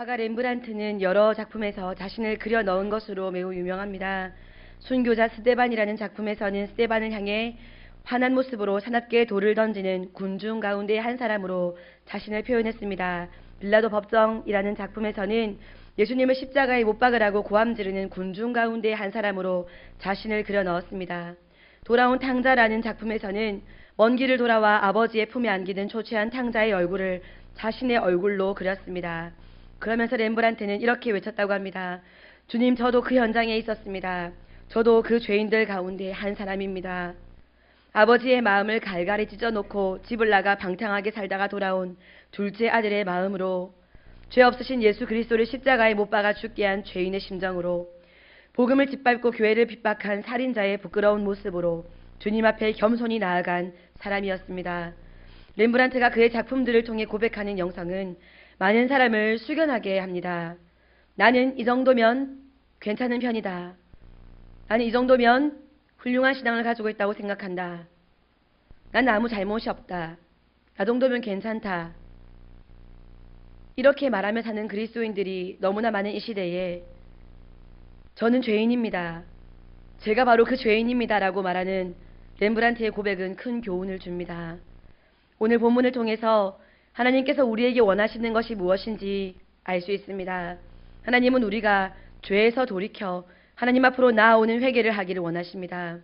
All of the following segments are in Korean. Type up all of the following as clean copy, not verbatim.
화가 렘브란트는 여러 작품에서 자신을 그려 넣은 것으로 매우 유명합니다. 순교자 스데반이라는 작품에서는 스데반을 향해 환한 모습으로 사납게 돌을 던지는 군중 가운데 한 사람으로 자신을 표현했습니다. 빌라도 법정이라는 작품에서는 예수님을 십자가에 못 박으라고 고함 지르는 군중 가운데 한 사람으로 자신을 그려 넣었습니다. 돌아온 탕자라는 작품에서는 먼 길을 돌아와 아버지의 품에 안기는 초췌한 탕자의 얼굴을 자신의 얼굴로 그렸습니다. 그러면서 렘브란트는 이렇게 외쳤다고 합니다. 주님, 저도 그 현장에 있었습니다. 저도 그 죄인들 가운데 한 사람입니다. 아버지의 마음을 갈갈이 찢어놓고 집을 나가 방탕하게 살다가 돌아온 둘째 아들의 마음으로, 죄 없으신 예수 그리스도를 십자가에 못 박아 죽게 한 죄인의 심정으로, 복음을 짓밟고 교회를 핍박한 살인자의 부끄러운 모습으로 주님 앞에 겸손히 나아간 사람이었습니다. 렘브란트가 그의 작품들을 통해 고백하는 영성은 많은 사람을 숙연하게 합니다. 나는 이 정도면 괜찮은 편이다. 나는 이 정도면 훌륭한 신앙을 가지고 있다고 생각한다. 난 아무 잘못이 없다. 나 정도면 괜찮다. 이렇게 말하며 사는 그리스도인들이 너무나 많은 이 시대에 저는 죄인입니다. 제가 바로 그 죄인입니다. 라고 말하는 렘브란트의 고백은 큰 교훈을 줍니다. 오늘 본문을 통해서 하나님께서 우리에게 원하시는 것이 무엇인지 알 수 있습니다. 하나님은 우리가 죄에서 돌이켜 하나님 앞으로 나아오는 회개를 하기를 원하십니다.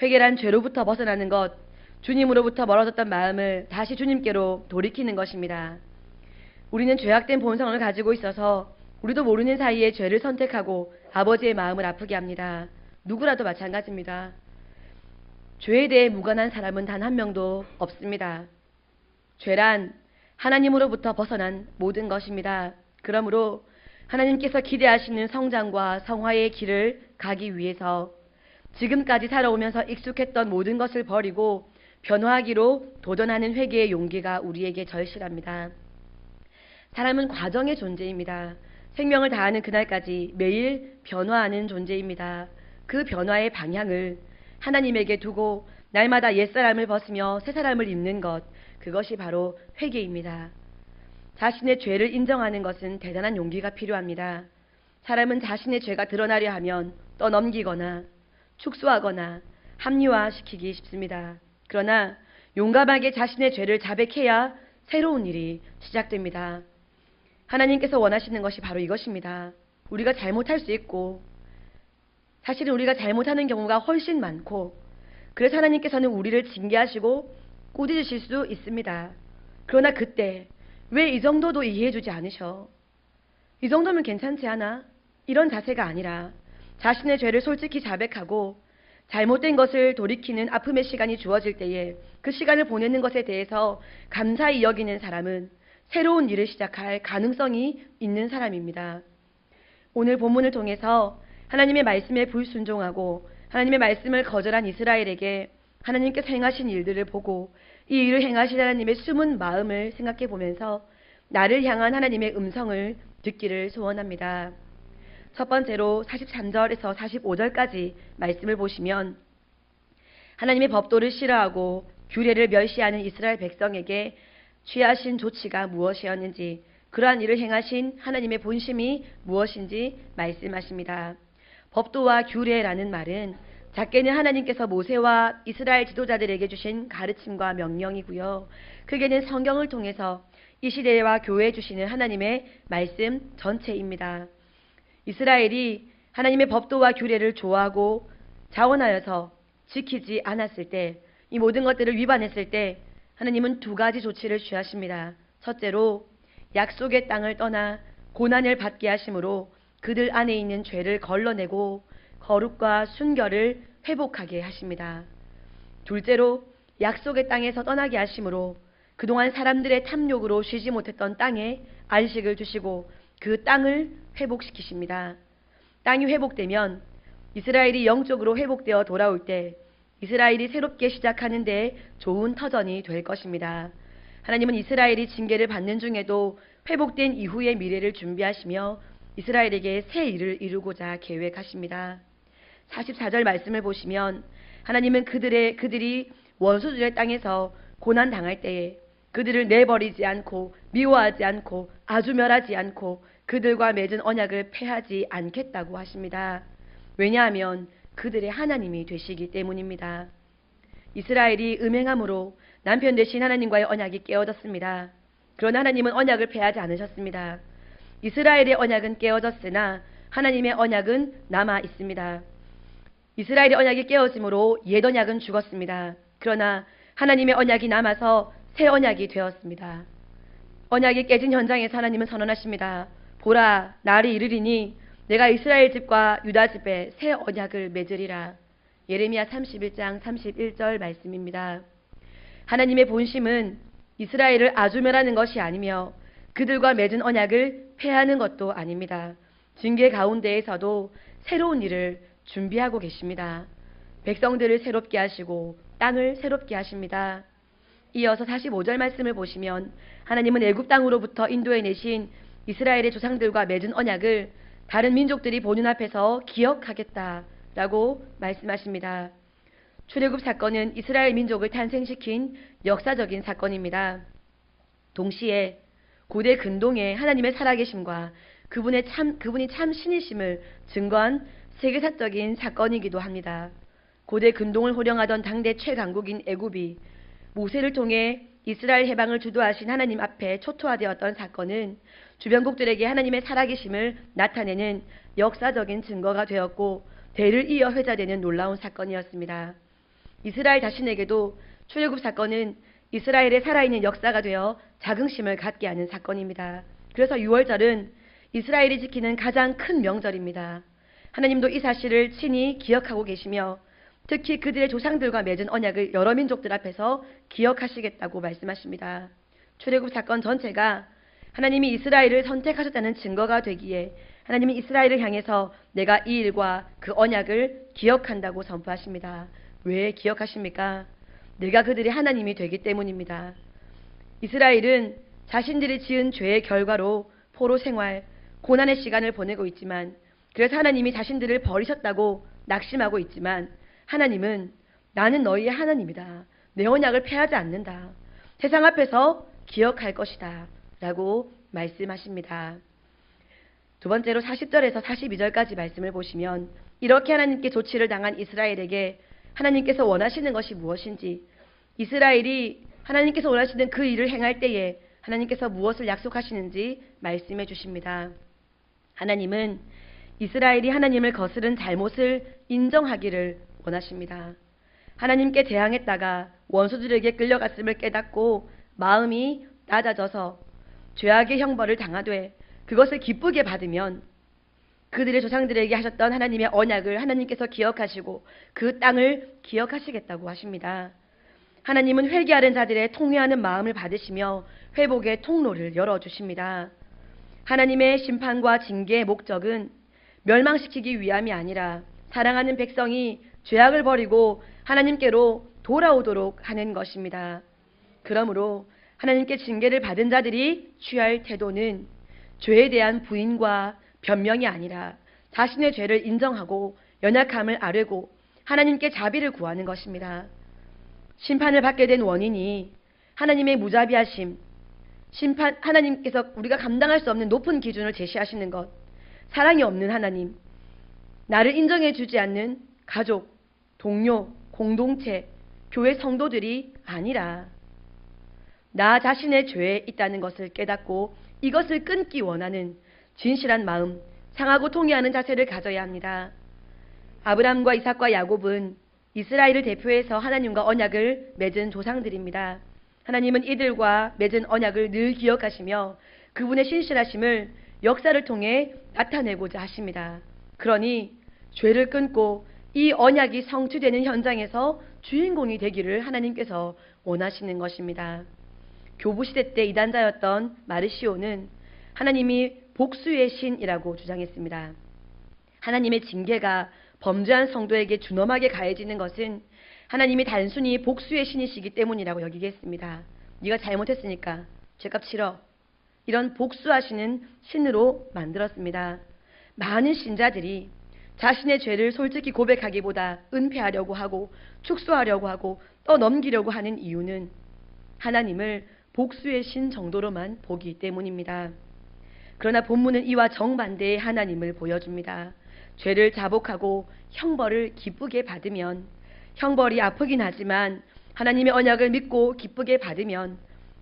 회개란 죄로부터 벗어나는 것, 주님으로부터 멀어졌던 마음을 다시 주님께로 돌이키는 것입니다. 우리는 죄악된 본성을 가지고 있어서 우리도 모르는 사이에 죄를 선택하고 아버지의 마음을 아프게 합니다. 누구라도 마찬가지입니다. 죄에 대해 무관한 사람은 단 한 명도 없습니다. 죄란 하나님으로부터 벗어난 모든 것입니다. 그러므로 하나님께서 기대하시는 성장과 성화의 길을 가기 위해서 지금까지 살아오면서 익숙했던 모든 것을 버리고 변화하기로 도전하는 회개의 용기가 우리에게 절실합니다. 사람은 과정의 존재입니다. 생명을 다하는 그날까지 매일 변화하는 존재입니다. 그 변화의 방향을 하나님에게 두고 날마다 옛사람을 벗으며 새사람을 입는 것, 그것이 바로 회개입니다. 자신의 죄를 인정하는 것은 대단한 용기가 필요합니다. 사람은 자신의 죄가 드러나려 하면 떠넘기거나 축소하거나 합리화시키기 쉽습니다. 그러나 용감하게 자신의 죄를 자백해야 새로운 일이 시작됩니다. 하나님께서 원하시는 것이 바로 이것입니다. 우리가 잘못할 수 있고, 사실은 우리가 잘못하는 경우가 훨씬 많고, 그래서 하나님께서는 우리를 징계하시고 꾸짖으실 수 있습니다. 그러나 그때 왜 이 정도도 이해해주지 않으셔? 이 정도면 괜찮지 않아? 이런 자세가 아니라 자신의 죄를 솔직히 자백하고 잘못된 것을 돌이키는 아픔의 시간이 주어질 때에 그 시간을 보내는 것에 대해서 감사히 여기는 사람은 새로운 일을 시작할 가능성이 있는 사람입니다. 오늘 본문을 통해서 하나님의 말씀에 불순종하고 하나님의 말씀을 거절한 이스라엘에게 하나님께서 행하신 일들을 보고 이 일을 행하신 하나님의 숨은 마음을 생각해 보면서 나를 향한 하나님의 음성을 듣기를 소원합니다. 첫 번째로 43절에서 45절까지 말씀을 보시면 하나님의 법도를 싫어하고 규례를 멸시하는 이스라엘 백성에게 취하신 조치가 무엇이었는지, 그러한 일을 행하신 하나님의 본심이 무엇인지 말씀하십니다. 법도와 규례라는 말은 작게는 하나님께서 모세와 이스라엘 지도자들에게 주신 가르침과 명령이고요. 크게는 성경을 통해서 이 시대와 교회에 주시는 하나님의 말씀 전체입니다. 이스라엘이 하나님의 법도와 규례를 좋아하고 자원하여서 지키지 않았을 때, 이 모든 것들을 위반했을 때 하나님은 두 가지 조치를 취하십니다. 첫째로 약속의 땅을 떠나 고난을 받게 하심으로 그들 안에 있는 죄를 걸러내고 거룩과 순결을 회복하게 하십니다. 둘째로 약속의 땅에서 떠나게 하심으로 그동안 사람들의 탐욕으로 쉬지 못했던 땅에 안식을 주시고 그 땅을 회복시키십니다. 땅이 회복되면 이스라엘이 영적으로 회복되어 돌아올 때 이스라엘이 새롭게 시작하는 데 좋은 터전이 될 것입니다. 하나님은 이스라엘이 징계를 받는 중에도 회복된 이후의 미래를 준비하시며 이스라엘에게 새 일을 이루고자 계획하십니다. 44절 말씀을 보시면 하나님은 그들이 원수들의 땅에서 고난당할 때에 그들을 내버리지 않고 미워하지 않고 아주 멸하지 않고 그들과 맺은 언약을 폐하지 않겠다고 하십니다. 왜냐하면 그들의 하나님이 되시기 때문입니다. 이스라엘이 음행함으로 남편 되신 하나님과의 언약이 깨어졌습니다. 그러나 하나님은 언약을 폐하지 않으셨습니다. 이스라엘의 언약은 깨어졌으나 하나님의 언약은 남아 있습니다. 이스라엘의 언약이 깨어짐으로 옛 언약은 죽었습니다. 그러나 하나님의 언약이 남아서 새 언약이 되었습니다. 언약이 깨진 현장에서 하나님은 선언하십니다. 보라, 날이 이르리니 내가 이스라엘 집과 유다 집에 새 언약을 맺으리라. 예레미야 31장 31절 말씀입니다. 하나님의 본심은 이스라엘을 아주 멸하는 것이 아니며 그들과 맺은 언약을 폐하는 것도 아닙니다. 징계 가운데에서도 새로운 일을 준비하고 계십니다. 백성들을 새롭게 하시고 땅을 새롭게 하십니다. 이어서 45절 말씀을 보시면 하나님은 애굽 땅으로부터 인도해 내신 이스라엘의 조상들과 맺은 언약을 다른 민족들이 보는 앞에서 기억하겠다라고 말씀하십니다. 출애굽 사건은 이스라엘 민족을 탄생시킨 역사적인 사건입니다. 동시에 고대 근동의 하나님의 살아계심과 그분이 참 신이심을 증거한 세계사적인 사건이기도 합니다. 고대 근동을 호령하던 당대 최강국인 애굽이 모세를 통해 이스라엘 해방을 주도하신 하나님 앞에 초토화되었던 사건은 주변국들에게 하나님의 살아계심을 나타내는 역사적인 증거가 되었고 대를 이어 회자되는 놀라운 사건이었습니다. 이스라엘 자신에게도 출애굽 사건은 이스라엘의 살아있는 역사가 되어 자긍심을 갖게 하는 사건입니다. 그래서 6월절은 이스라엘이 지키는 가장 큰 명절입니다. 하나님도 이 사실을 친히 기억하고 계시며 특히 그들의 조상들과 맺은 언약을 여러 민족들 앞에서 기억하시겠다고 말씀하십니다. 출애굽 사건 전체가 하나님이 이스라엘을 선택하셨다는 증거가 되기에 하나님이 이스라엘을 향해서 내가 이 일과 그 언약을 기억한다고 선포하십니다. 왜 기억하십니까? 내가 그들의 하나님이 되기 때문입니다. 이스라엘은 자신들이 지은 죄의 결과로 포로 생활, 고난의 시간을 보내고 있지만 그래서 하나님이 자신들을 버리셨다고 낙심하고 있지만 하나님은 나는 너희의 하나님이다. 내 언약을 폐하지 않는다. 세상 앞에서 기억할 것이다. 라고 말씀하십니다. 두 번째로 40절에서 42절까지 말씀을 보시면 이렇게 하나님께 조치를 당한 이스라엘에게 하나님께서 원하시는 것이 무엇인지, 이스라엘이 하나님께서 원하시는 그 일을 행할 때에 하나님께서 무엇을 약속하시는지 말씀해 주십니다. 하나님은 이스라엘이 하나님을 거스른 잘못을 인정하기를 원하십니다. 하나님께 대항했다가 원수들에게 끌려갔음을 깨닫고 마음이 낮아져서 죄악의 형벌을 당하되 그것을 기쁘게 받으면 그들의 조상들에게 하셨던 하나님의 언약을 하나님께서 기억하시고 그 땅을 기억하시겠다고 하십니다. 하나님은 회개하는 자들의 통회하는 마음을 받으시며 회복의 통로를 열어주십니다. 하나님의 심판과 징계의 목적은 멸망시키기 위함이 아니라 사랑하는 백성이 죄악을 버리고 하나님께로 돌아오도록 하는 것입니다. 그러므로 하나님께 징계를 받은 자들이 취할 태도는 죄에 대한 부인과 변명이 아니라 자신의 죄를 인정하고 연약함을 아뢰고 하나님께 자비를 구하는 것입니다. 심판을 받게 된 원인이 하나님의 무자비하심, 하나님께서 우리가 감당할 수 없는 높은 기준을 제시하시는 것, 사랑이 없는 하나님, 나를 인정해 주지 않는 가족, 동료, 공동체, 교회 성도들이 아니라 나 자신의 죄에 있다는 것을 깨닫고 이것을 끊기 원하는 진실한 마음, 상하고 통회하는 자세를 가져야 합니다. 아브람과 이삭과 야곱은 이스라엘을 대표해서 하나님과 언약을 맺은 조상들입니다. 하나님은 이들과 맺은 언약을 늘 기억하시며 그분의 신실하심을 역사를 통해 나타내고자 하십니다. 그러니 죄를 끊고 이 언약이 성취되는 현장에서 주인공이 되기를 하나님께서 원하시는 것입니다. 교부시대 때 이단자였던 마르시오는 하나님이 복수의 신이라고 주장했습니다. 하나님의 징계가 범죄한 성도에게 준엄하게 가해지는 것은 하나님이 단순히 복수의 신이시기 때문이라고 여기겠습니다. 네가 잘못했으니까 죄값 치러. 이런 복수하시는 신으로 만들었습니다. 많은 신자들이 자신의 죄를 솔직히 고백하기보다 은폐하려고 하고 축소하려고 하고 떠넘기려고 하는 이유는 하나님을 복수의 신 정도로만 보기 때문입니다. 그러나 본문은 이와 정반대의 하나님을 보여줍니다. 죄를 자복하고 형벌을 기쁘게 받으면, 형벌이 아프긴 하지만 하나님의 언약을 믿고 기쁘게 받으면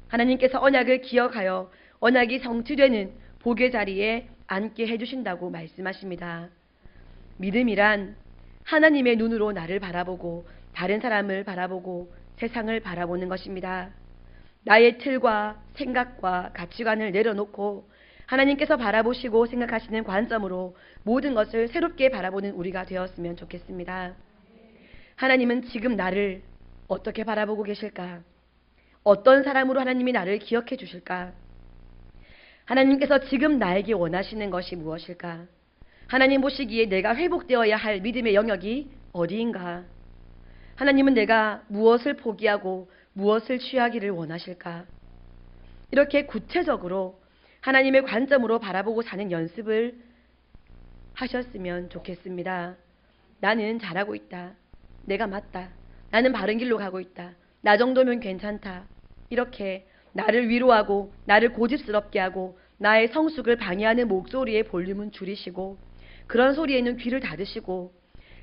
하나님께서 언약을 기억하여 언약이 성취되는 복의 자리에 앉게 해주신다고 말씀하십니다. 믿음이란 하나님의 눈으로 나를 바라보고 다른 사람을 바라보고 세상을 바라보는 것입니다. 나의 틀과 생각과 가치관을 내려놓고 하나님께서 바라보시고 생각하시는 관점으로 모든 것을 새롭게 바라보는 우리가 되었으면 좋겠습니다. 하나님은 지금 나를 어떻게 바라보고 계실까? 어떤 사람으로 하나님이 나를 기억해 주실까? 하나님께서 지금 나에게 원하시는 것이 무엇일까? 하나님 보시기에 내가 회복되어야 할 믿음의 영역이 어디인가? 하나님은 내가 무엇을 포기하고 무엇을 취하기를 원하실까? 이렇게 구체적으로 하나님의 관점으로 바라보고 사는 연습을 하셨으면 좋겠습니다. 나는 잘하고 있다. 내가 맞다. 나는 바른 길로 가고 있다. 나 정도면 괜찮다. 이렇게 나를 위로하고 나를 고집스럽게 하고 나의 성숙을 방해하는 목소리의 볼륨은 줄이시고 그런 소리에는 귀를 닫으시고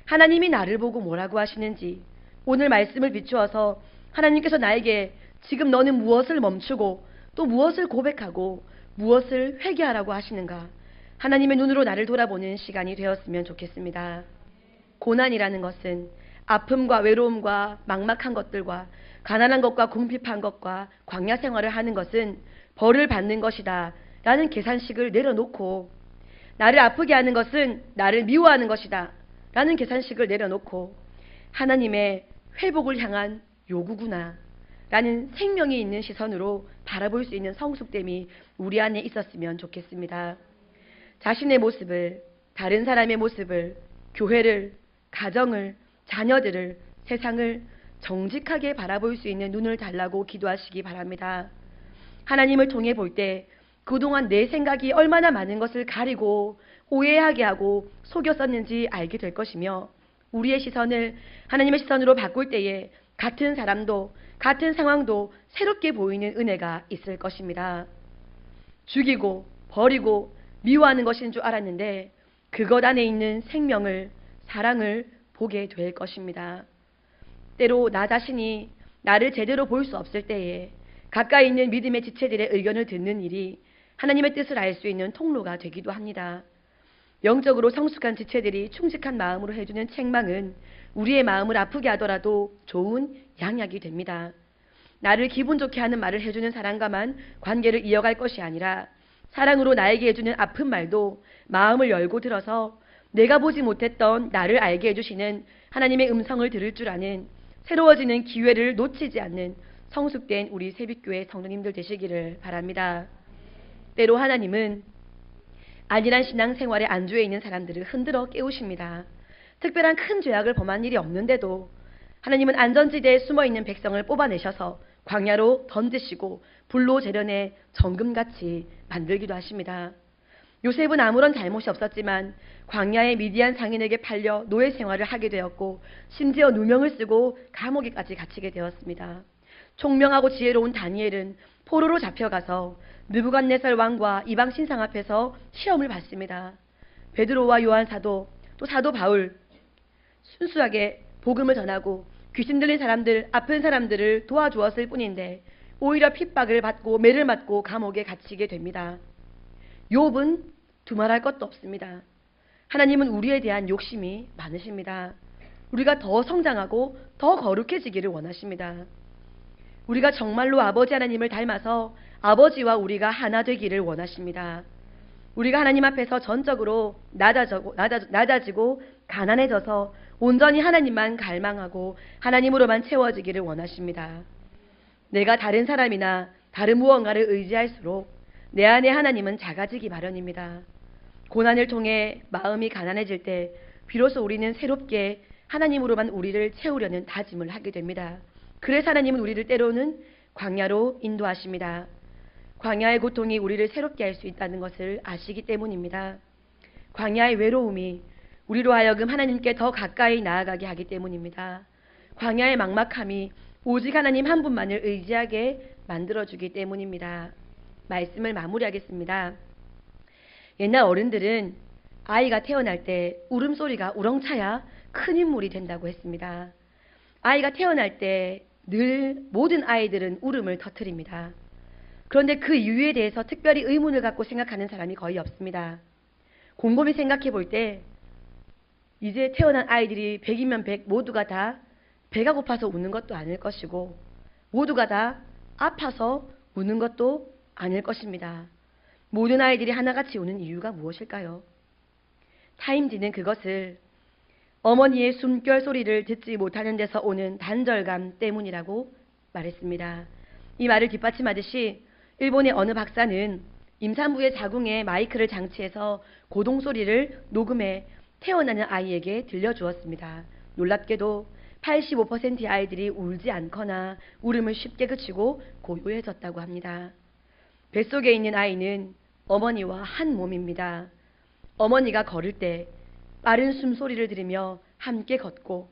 하나님이 나를 보고 뭐라고 하시는지 오늘 말씀을 비추어서 하나님께서 나에게 지금 너는 무엇을 멈추고 또 무엇을 고백하고 무엇을 회개하라고 하시는가, 하나님의 눈으로 나를 돌아보는 시간이 되었으면 좋겠습니다. 고난이라는 것은 아픔과 외로움과 막막한 것들과 가난한 것과 궁핍한 것과 광야 생활을 하는 것은 벌을 받는 것이다 라는 계산식을 내려놓고, 나를 아프게 하는 것은 나를 미워하는 것이다 라는 계산식을 내려놓고 하나님의 회복을 향한 요구구나 라는 생명이 있는 시선으로 바라볼 수 있는 성숙됨이 우리 안에 있었으면 좋겠습니다. 자신의 모습을, 다른 사람의 모습을, 교회를, 가정을, 자녀들을, 세상을 정직하게 바라볼 수 있는 눈을 달라고 기도하시기 바랍니다. 하나님을 통해 볼 때 그동안 내 생각이 얼마나 많은 것을 가리고 오해하게 하고 속였었는지 알게 될 것이며, 우리의 시선을 하나님의 시선으로 바꿀 때에 같은 사람도 같은 상황도 새롭게 보이는 은혜가 있을 것입니다. 죽이고 버리고 미워하는 것인 줄 알았는데 그것 안에 있는 생명을, 사랑을 보게 될 것입니다. 때로 나 자신이 나를 제대로 볼 수 없을 때에 가까이 있는 믿음의 지체들의 의견을 듣는 일이 하나님의 뜻을 알 수 있는 통로가 되기도 합니다. 영적으로 성숙한 지체들이 충직한 마음으로 해주는 책망은 우리의 마음을 아프게 하더라도 좋은 양약이 됩니다. 나를 기분 좋게 하는 말을 해주는 사람과만 관계를 이어갈 것이 아니라 사랑으로 나에게 해주는 아픈 말도 마음을 열고 들어서 내가 보지 못했던 나를 알게 해주시는 하나님의 음성을 들을 줄 아는 새로워지는 기회를 놓치지 않는 성숙된 우리 새빛교회 성도님들 되시기를 바랍니다. 때로 하나님은 안일한 신앙생활에 안주해 있는 사람들을 흔들어 깨우십니다. 특별한 큰 죄악을 범한 일이 없는데도 하나님은 안전지대에 숨어있는 백성을 뽑아내셔서 광야로 던지시고 불로 재련해 정금같이 만들기도 하십니다. 요셉은 아무런 잘못이 없었지만 광야의 미디안 상인에게 팔려 노예 생활을 하게 되었고 심지어 누명을 쓰고 감옥에까지 갇히게 되었습니다. 총명하고 지혜로운 다니엘은 포로로 잡혀가서 느부갓네살 왕과 이방 신상 앞에서 시험을 받습니다. 베드로와 요한 사도, 또 사도 바울, 순수하게 복음을 전하고 귀신 들린 사람들, 아픈 사람들을 도와주었을 뿐인데 오히려 핍박을 받고 매를 맞고 감옥에 갇히게 됩니다. 욥은 두말할 것도 없습니다. 하나님은 우리에 대한 욕심이 많으십니다. 우리가 더 성장하고 더 거룩해지기를 원하십니다. 우리가 정말로 아버지 하나님을 닮아서 아버지와 우리가 하나 되기를 원하십니다. 우리가 하나님 앞에서 전적으로 낮아지고 가난해져서 온전히 하나님만 갈망하고 하나님으로만 채워지기를 원하십니다. 내가 다른 사람이나 다른 무언가를 의지할수록 내 안에 하나님은 작아지기 마련입니다. 고난을 통해 마음이 가난해질 때 비로소 우리는 새롭게 하나님으로만 우리를 채우려는 다짐을 하게 됩니다. 그래서 하나님은 우리를 때로는 광야로 인도하십니다. 광야의 고통이 우리를 새롭게 할 수 있다는 것을 아시기 때문입니다. 광야의 외로움이 우리로 하여금 하나님께 더 가까이 나아가게 하기 때문입니다. 광야의 막막함이 오직 하나님 한 분만을 의지하게 만들어주기 때문입니다. 말씀을 마무리하겠습니다. 옛날 어른들은 아이가 태어날 때 울음소리가 우렁차야 큰 인물이 된다고 했습니다. 아이가 태어날 때 늘 모든 아이들은 울음을 터뜨립니다. 그런데 그 이유에 대해서 특별히 의문을 갖고 생각하는 사람이 거의 없습니다. 곰곰이 생각해 볼 때 이제 태어난 아이들이 100이면 100 모두가 다 배가 고파서 우는 것도 아닐 것이고 모두가 다 아파서 우는 것도 아닐 것입니다. 모든 아이들이 하나같이 우는 이유가 무엇일까요? 타임지는 그것을 어머니의 숨결 소리를 듣지 못하는 데서 오는 단절감 때문이라고 말했습니다. 이 말을 뒷받침하듯이 일본의 어느 박사는 임산부의 자궁에 마이크를 장치해서 고동소리를 녹음해 태어나는 아이에게 들려주었습니다. 놀랍게도 85%의 아이들이 울지 않거나 울음을 쉽게 그치고 고요해졌다고 합니다. 뱃속에 있는 아이는 어머니와 한 몸입니다. 어머니가 걸을 때 빠른 숨소리를 들으며 함께 걷고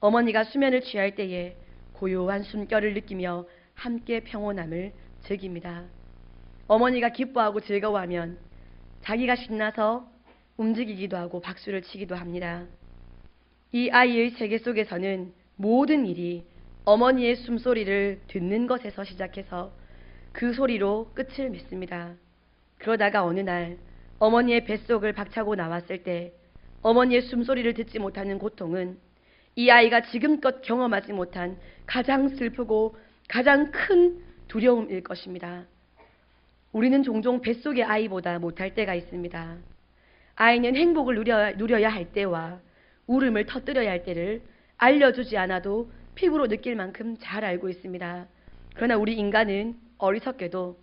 어머니가 수면을 취할 때에 고요한 숨결을 느끼며 함께 평온함을 즐깁니다. 어머니가 기뻐하고 즐거워하면 자기가 신나서 움직이기도 하고 박수를 치기도 합니다. 이 아이의 세계 속에서는 모든 일이 어머니의 숨소리를 듣는 것에서 시작해서 그 소리로 끝을 맺습니다. 그러다가 어느 날 어머니의 뱃속을 박차고 나왔을 때 어머니의 숨소리를 듣지 못하는 고통은 이 아이가 지금껏 경험하지 못한 가장 슬프고 가장 큰 두려움일 것입니다. 우리는 종종 뱃속의 아이보다 못할 때가 있습니다. 아이는 행복을 누려야 할 때와 울음을 터뜨려야 할 때를 알려주지 않아도 피부로 느낄 만큼 잘 알고 있습니다. 그러나 우리 인간은 어리석게도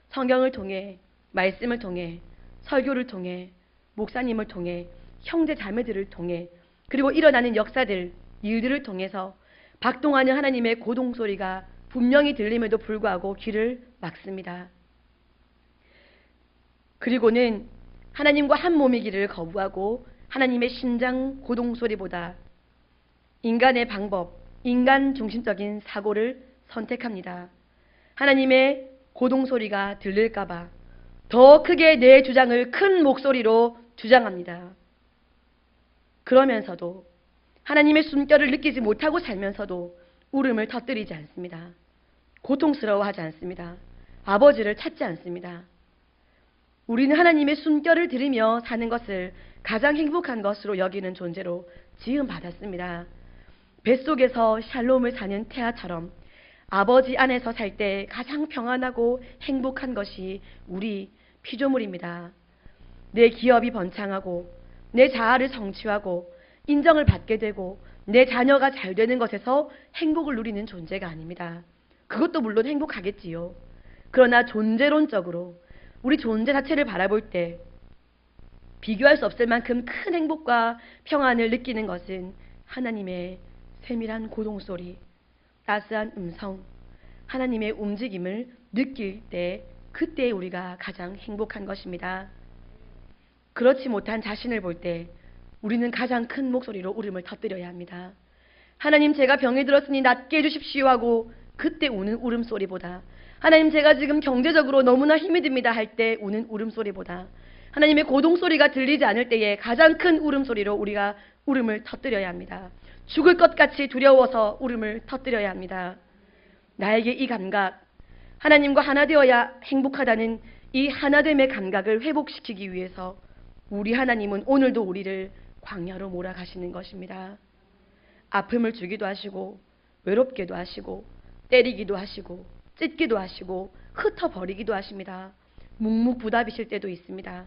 성경을 통해, 말씀을 통해, 설교를 통해, 목사님을 통해, 형제 자매들을 통해, 그리고 일어나는 역사들, 일들을 통해서 박동하는 하나님의 고동소리가 분명히 들림에도 불구하고 귀를 막습니다. 그리고는 하나님과 한 몸이기를 거부하고 하나님의 심장 고동소리보다 인간의 방법, 인간 중심적인 사고를 선택합니다. 하나님의 고동소리가 들릴까봐 더 크게 내 주장을 큰 목소리로 주장합니다. 그러면서도 하나님의 숨결을 느끼지 못하고 살면서도 울음을 터뜨리지 않습니다. 고통스러워하지 않습니다. 아버지를 찾지 않습니다. 우리는 하나님의 숨결을 들으며 사는 것을 가장 행복한 것으로 여기는 존재로 지음받았습니다. 뱃속에서 샬롬을 사는 태아처럼 아버지 안에서 살 때 가장 평안하고 행복한 것이 우리 피조물입니다. 내 기업이 번창하고 내 자아를 성취하고 인정을 받게 되고 내 자녀가 잘 되는 것에서 행복을 누리는 존재가 아닙니다. 그것도 물론 행복하겠지요. 그러나 존재론적으로 우리 존재 자체를 바라볼 때 비교할 수 없을 만큼 큰 행복과 평안을 느끼는 것은 하나님의 세밀한 고동소리, 따스한 음성, 하나님의 움직임을 느낄 때 그때 우리가 가장 행복한 것입니다. 그렇지 못한 자신을 볼 때 우리는 가장 큰 목소리로 울음을 터뜨려야 합니다. 하나님, 제가 병이 들었으니 낫게 해주십시오 하고 그때 우는 울음소리보다, 하나님, 제가 지금 경제적으로 너무나 힘이 듭니다 할 때 우는 울음소리보다, 하나님의 고동소리가 들리지 않을 때에 가장 큰 울음소리로 우리가 울음을 터뜨려야 합니다. 죽을 것 같이 두려워서 울음을 터뜨려야 합니다. 나에게 이 감각, 하나님과 하나 되어야 행복하다는 이 하나됨의 감각을 회복시키기 위해서 우리 하나님은 오늘도 우리를 광야로 몰아가시는 것입니다. 아픔을 주기도 하시고 외롭게도 하시고 때리기도 하시고 찢기도 하시고 흩어버리기도 하십니다. 묵묵부답이실 때도 있습니다.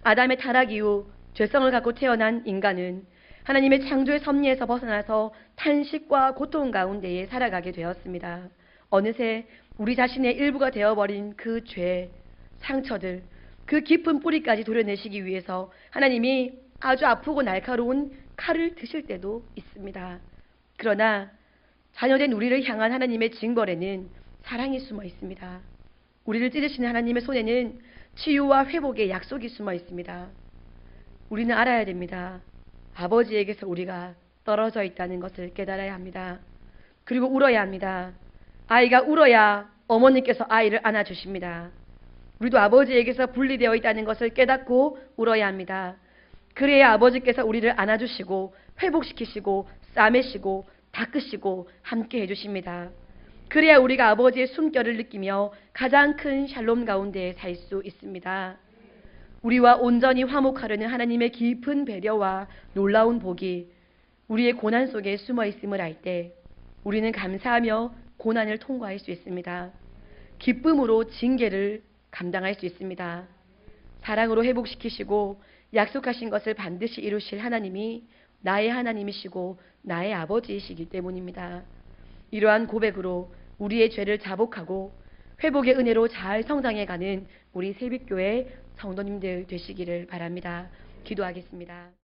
아담의 타락 이후 죄성을 갖고 태어난 인간은 하나님의 창조의 섭리에서 벗어나서 탄식과 고통 가운데에 살아가게 되었습니다. 어느새 우리 자신의 일부가 되어버린 그 죄, 상처들, 그 깊은 뿌리까지 도려내시기 위해서 하나님이 아주 아프고 날카로운 칼을 드실 때도 있습니다. 그러나 자녀된 우리를 향한 하나님의 징벌에는 사랑이 숨어 있습니다. 우리를 찢으시는 하나님의 손에는 치유와 회복의 약속이 숨어 있습니다. 우리는 알아야 됩니다. 아버지에게서 우리가 떨어져 있다는 것을 깨달아야 합니다. 그리고 울어야 합니다. 아이가 울어야 어머니께서 아이를 안아주십니다. 우리도 아버지에게서 분리되어 있다는 것을 깨닫고 울어야 합니다. 그래야 아버지께서 우리를 안아주시고 회복시키시고 싸매시고 닦으시고 함께 해주십니다. 그래야 우리가 아버지의 숨결을 느끼며 가장 큰 샬롬 가운데 살 수 있습니다. 우리와 온전히 화목하려는 하나님의 깊은 배려와 놀라운 복이 우리의 고난 속에 숨어 있음을 알 때 우리는 감사하며 고난을 통과할 수 있습니다. 기쁨으로 징계를 감당할 수 있습니다. 사랑으로 회복시키시고 약속하신 것을 반드시 이루실 하나님이 나의 하나님이시고 나의 아버지이시기 때문입니다. 이러한 고백으로 우리의 죄를 자복하고 회복의 은혜로 잘 성장해가는 우리 새빛교회 성도님들 되시기를 바랍니다. 기도하겠습니다.